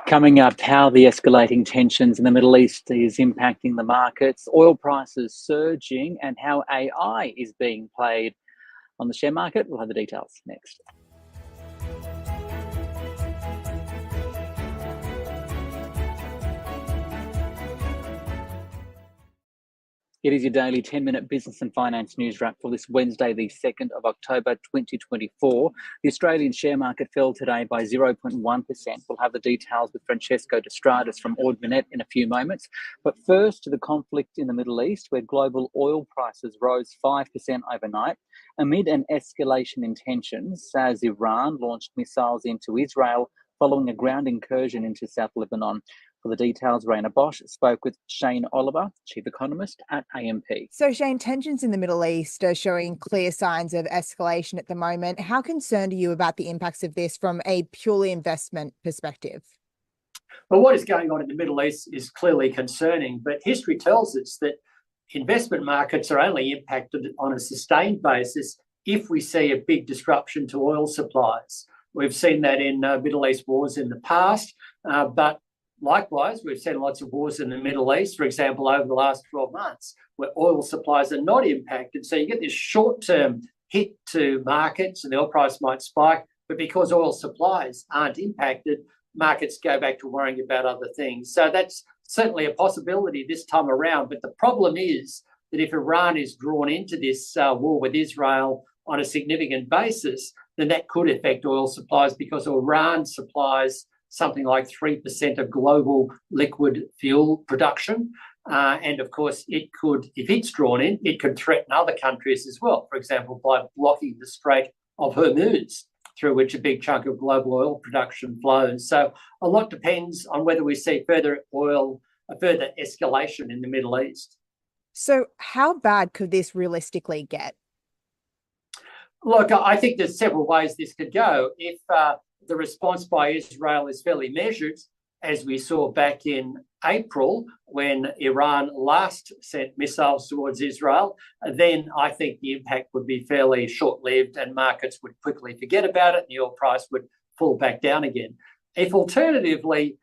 Coming up, how the escalating tensions in the Middle East is impacting the markets, oil prices surging, and how AI is being played on the share market. We'll have the details next. It is your daily 10-minute business and finance news wrap for this Wednesday, the 2nd of October 2024. The Australian share market fell today by 0.1%. We'll have the details with Francesco Stradis from Ord Minnett in a few moments. But first to the conflict in the Middle East, where global oil prices rose 5% overnight amid an escalation in tensions as Iran launched missiles into Israel following a ground incursion into South Lebanon. For the details, Rhayna Bosch spoke with Shane Oliver, Chief Economist at AMP. So Shane, tensions in the Middle East are showing clear signs of escalation at the moment. How concerned are you about the impacts of this from a purely investment perspective? Well, what is going on in the Middle East is clearly concerning, but history tells us that investment markets are only impacted on a sustained basis if we see a big disruption to oil supplies. We've seen that in Middle East wars in the past, but likewise, we've seen lots of wars in the Middle East, for example, over the last 12 months, where oil supplies are not impacted. So you get this short-term hit to markets and the oil price might spike, but because oil supplies aren't impacted, markets go back to worrying about other things. So that's certainly a possibility this time around. But the problem is that if Iran is drawn into this war with Israel on a significant basis, then that could affect oil supplies because Iran supplies something like 3% of global liquid fuel production. And of course, it could, if it's drawn in, it could threaten other countries as well, for example, by blocking the Strait of Hormuz, through which a big chunk of global oil production flows. So a lot depends on whether we see further escalation in the Middle East. So how bad could this realistically get? Look, I think there's several ways this could go. If the response by Israel is fairly measured, as we saw back in April when Iran last sent missiles towards Israel, then I think the impact would be fairly short-lived and markets would quickly forget about it and the oil price would fall back down again. If alternatively,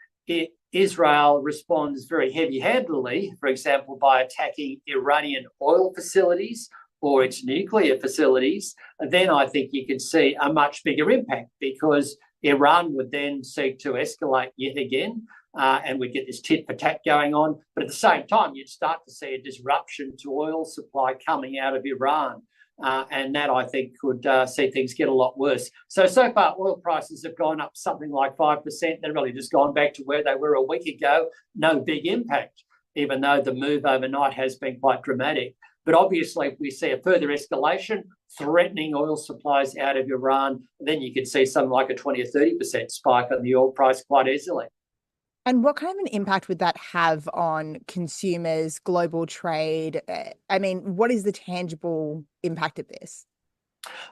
Israel responds very heavy-handedly, for example, by attacking Iranian oil facilities or its nuclear facilities, then I think you can see a much bigger impact because Iran would then seek to escalate yet again, and we'd get this tit for tat going on. But at the same time, you'd start to see a disruption to oil supply coming out of Iran, and that I think could see things get a lot worse. So far, oil prices have gone up something like 5%. They've really just gone back to where they were a week ago. No big impact, even though the move overnight has been quite dramatic. But obviously, if we see a further escalation threatening oil supplies out of Iran, then you could see something like a 20 or 30% spike on the oil price quite easily. And what kind of an impact would that have on consumers, global trade? I mean, what is the tangible impact of this?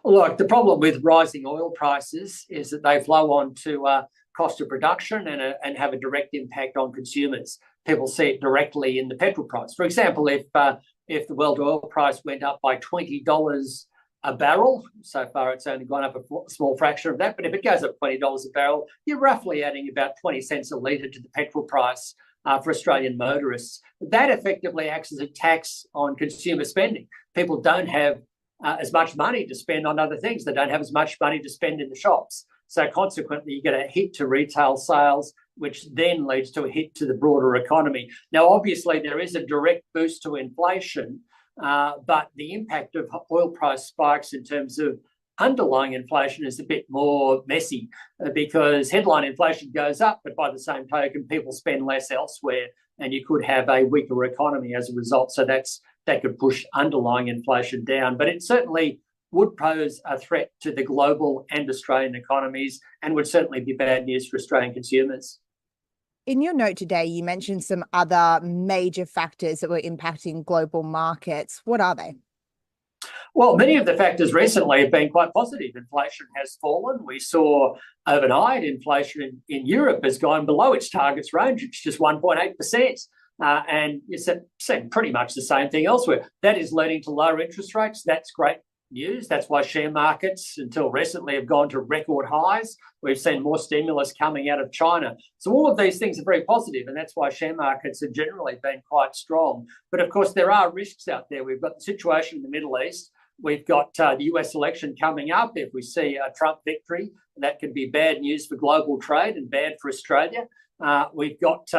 Look, the problem with rising oil prices is that they flow on to cost of production and have a direct impact on consumers. People see it directly in the petrol price. For example, if the world oil price went up by $20 a barrel, so far it's only gone up a small fraction of that, but if it goes up $20 a barrel, you're roughly adding about 20 cents a litre to the petrol price for Australian motorists. That effectively acts as a tax on consumer spending. People don't have as much money to spend on other things. They don't have as much money to spend in the shops. So consequently, you get a hit to retail sales, which then leads to a hit to the broader economy. Now, obviously, there is a direct boost to inflation, but the impact of oil price spikes in terms of underlying inflation is a bit more messy because headline inflation goes up, but by the same token, people spend less elsewhere and you could have a weaker economy as a result. So that could push underlying inflation down. But it certainly would pose a threat to the global and Australian economies and would certainly be bad news for Australian consumers. In your note today, you mentioned some other major factors that were impacting global markets. What are they? Well, many of the factors recently have been quite positive. Inflation has fallen. We saw overnight inflation in Europe has gone below its targets range. It's just 1.8%. And it's seen pretty much the same thing elsewhere. That is leading to lower interest rates. That's great news. That's why share markets until recently have gone to record highs. We've seen more stimulus coming out of China. So all of these things are very positive, and that's why share markets have generally been quite strong. But of course, there are risks out there. We've got the situation in the Middle East. We've got the US election coming up. If we see a Trump victory, that could be bad news for global trade and bad for Australia. We've got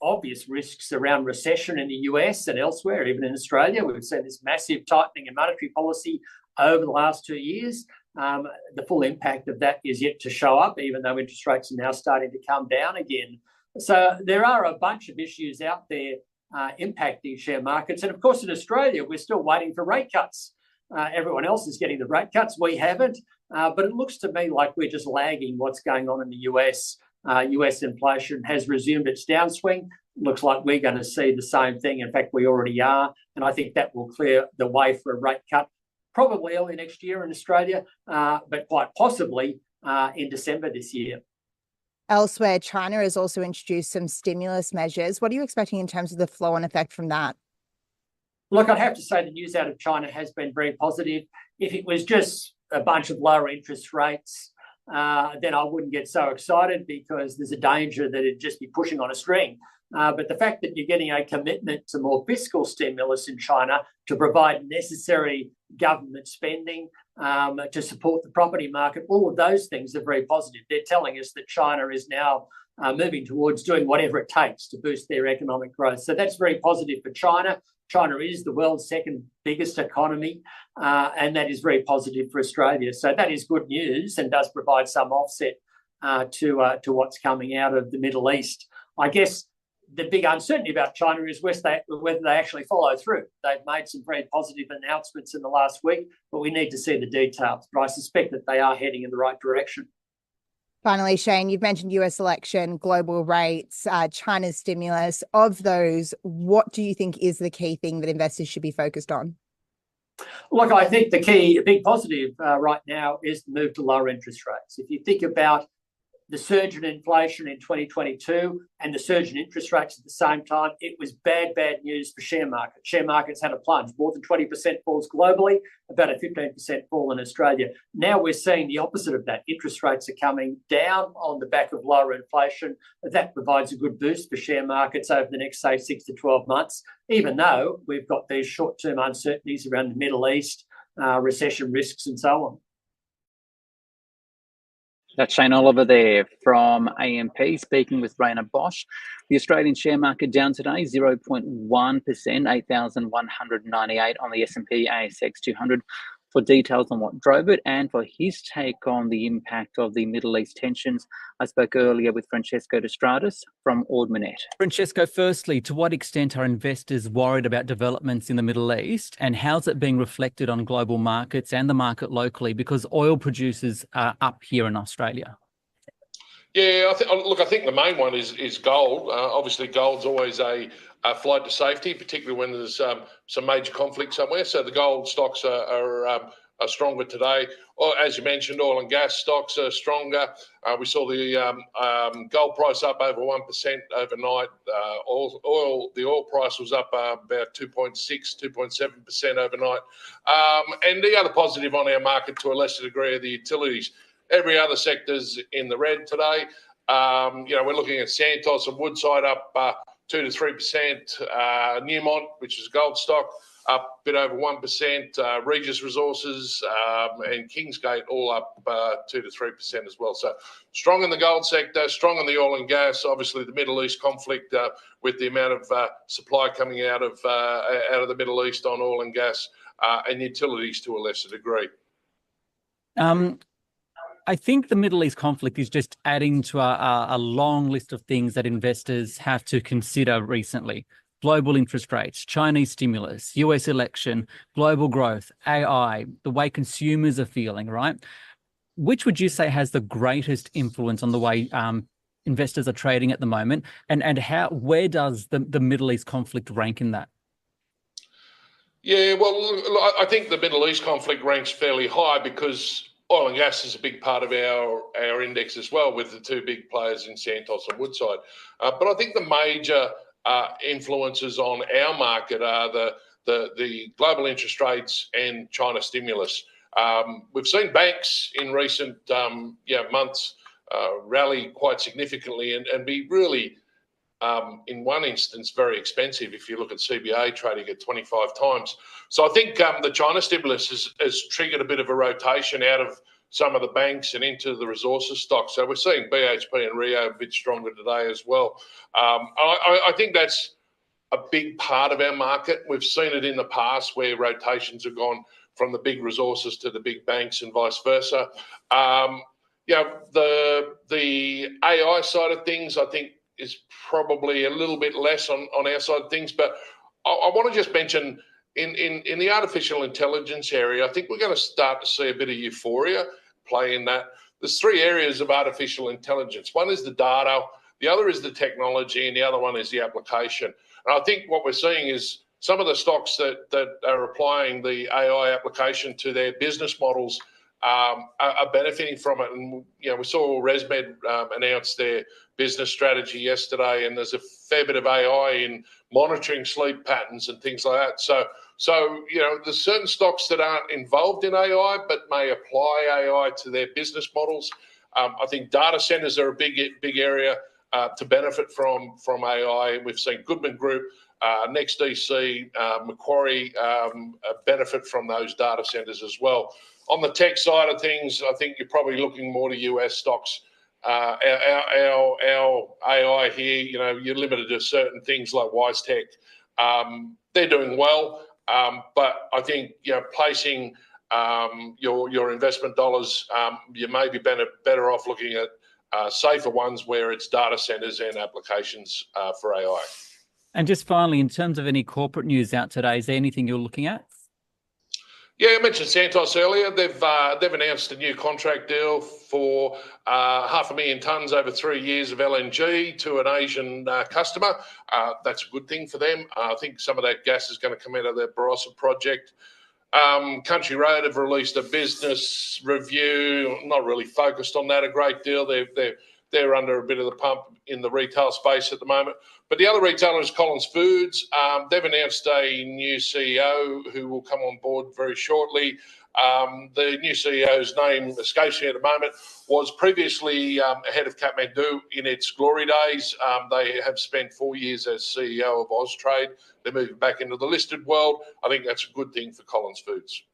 obvious risks around recession in the US and elsewhere, even in Australia. We've seen this massive tightening in monetary policy over the last 2 years. The full impact of that is yet to show up, even though interest rates are now starting to come down again. So there are a bunch of issues out there impacting share markets. And of course, in Australia, we're still waiting for rate cuts. Everyone else is getting the rate cuts. We haven't. But it looks to me like we're just lagging what's going on in the US. US inflation has resumed its downswing. Looks like we're going to see the same thing. In fact, we already are. And I think that will clear the way for a rate cut probably early next year in Australia, but quite possibly in December this year. Elsewhere, China has also introduced some stimulus measures. What are you expecting in terms of the flow and effect from that? Look, I'd have to say the news out of China has been very positive. If it was just a bunch of lower interest rates, then I wouldn't get so excited, because there's a danger that it'd just be pushing on a string. But the fact that you're getting a commitment to more fiscal stimulus in China to provide necessary government spending to support the property market, all of those things are very positive. They're telling us that China is now moving towards doing whatever it takes to boost their economic growth. So that's very positive for China. China is the world's second biggest economy, and that is very positive for Australia. So that is good news and does provide some offset to what's coming out of the Middle East. I guess the big uncertainty about China is whether they actually follow through. They've made some very positive announcements in the last week, but we need to see the details. But I suspect that they are heading in the right direction. Finally, Shane, you've mentioned US election, global rates, China's stimulus. Of those, what do you think is the key thing that investors should be focused on? Look, I think the big positive right now is the move to lower interest rates. If you think about the surge in inflation in 2022 and the surge in interest rates at the same time, it was bad news for share markets. Share markets had a plunge, more than 20% falls globally, about a 15% fall in Australia. Now we're seeing the opposite of that. Interest rates are coming down on the back of lower inflation. That provides a good boost for share markets over the next, say, 6 to 12 months, even though we've got these short-term uncertainties around the Middle East, recession risks and so on. That's Shane Oliver there from AMP speaking with Rhayna Bosch. The Australian share market down today, 0.1%, 8,198 on the S&P ASX 200. For details on what drove it and for his take on the impact of the Middle East tensions, I spoke earlier with Francesco de Stradis from Ord Minnett. Francesco, firstly, to what extent are investors worried about developments in the Middle East, and how's it being reflected on global markets and the market locally, because oil producers are up here in Australia? Yeah, I think the main one is gold. Obviously, gold's always a flight to safety, particularly when there's some major conflict somewhere. So the gold stocks are stronger today. As you mentioned, oil and gas stocks are stronger. We saw the gold price up over 1% overnight. The oil price was up about 2.6, 2.7% overnight. And the other positive on our market, to a lesser degree, are the utilities. Every other sector's in the red today. We're looking at Santos and Woodside up 2 to 3%. Newmont, which is a gold stock, up a bit over 1%. Regis Resources and Kingsgate all up 2 to 3% as well. So strong in the gold sector, strong in the oil and gas. Obviously, the Middle East conflict with the amount of supply coming out of the Middle East on oil and gas, and utilities to a lesser degree. I think the Middle East conflict is just adding to a long list of things that investors have to consider recently. Global interest rates, Chinese stimulus, US election, global growth, AI, the way consumers are feeling, right? Which would you say has the greatest influence on the way investors are trading at the moment? And where does the Middle East conflict rank in that? Yeah, well, I think the Middle East conflict ranks fairly high because oil and gas is a big part of our index as well, with the two big players in Santos and Woodside. But I think the major influences on our market are the global interest rates and China stimulus. We've seen banks in recent months rally quite significantly and be really, in one instance, very expensive if you look at CBA trading at 25 times. So I think the China stimulus has triggered a bit of a rotation out of some of the banks and into the resources stocks. So we're seeing BHP and Rio a bit stronger today as well. I think that's a big part of our market. We've seen it in the past where rotations have gone from the big resources to the big banks and vice versa. The AI side of things, I think, is probably a little bit less on our side of things. But I want to just mention in the artificial intelligence area, I think we're going to start to see a bit of euphoria play in that. There's three areas of artificial intelligence. One is the data, the other is the technology, and the other one is the application. And I think what we're seeing is some of the stocks that are applying the AI application to their business models are benefiting from it. And we saw ResMed announce their business strategy yesterday, and there's a fair bit of AI in monitoring sleep patterns and things like that. So there's certain stocks that aren't involved in AI but may apply AI to their business models. I think data centers are a big area to benefit from AI. We've seen Goodman Group, NextDC, Macquarie benefit from those data centers as well. On the tech side of things, I think you're probably looking more to US stocks. Our AI here, you're limited to certain things like WiseTech. They're doing well, but I think placing your investment dollars, you may be better off looking at safer ones where it's data centers and applications for AI. And just finally, in terms of any corporate news out today, is there anything you're looking at? Yeah, I mentioned Santos earlier. They've announced a new contract deal for 500,000 tonnes over 3 years of LNG to an Asian customer. That's a good thing for them. I think some of that gas is going to come out of their Barossa project. Country Road have released a business review, not really focused on that a great deal. They're under a bit of the pump in the retail space at the moment. But the other retailer is Collins Foods. They've announced a new CEO who will come on board very shortly. The new CEO's name escapes me at the moment, was previously head of Kathmandu in its glory days. They have spent 4 years as CEO of Austrade. They're moving back into the listed world. I think that's a good thing for Collins Foods.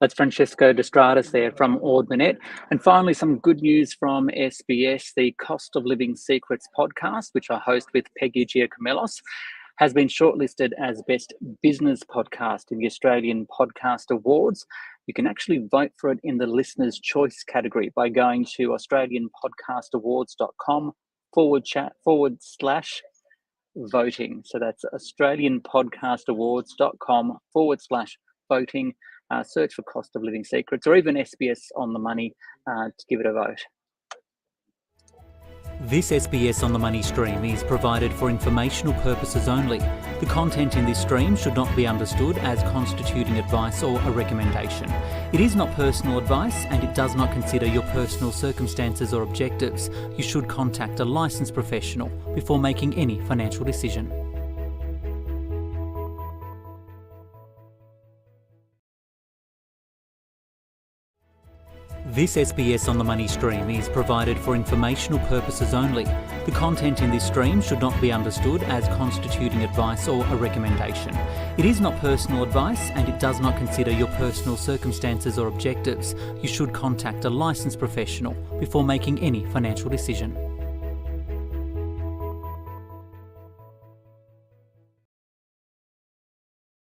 That's Francesco de Stradis there from Ord Minnett. And finally, some good news from SBS. The Cost of Living Secrets podcast, which I host with Peggy Giacomellos, has been shortlisted as Best Business Podcast in the Australian Podcast Awards. You can actually vote for it in the Listener's Choice category by going to australianpodcastawards.com/voting. So that's australianpodcastawards.com/voting. Search for Cost of Living Secrets or even SBS On The Money to give it a vote. This SBS On The Money stream is provided for informational purposes only. The content in this stream should not be understood as constituting advice or a recommendation. It is not personal advice and it does not consider your personal circumstances or objectives. You should contact a licensed professional before making any financial decision. This SBS On The Money stream is provided for informational purposes only. The content in this stream should not be understood as constituting advice or a recommendation. It is not personal advice and it does not consider your personal circumstances or objectives. You should contact a licensed professional before making any financial decision.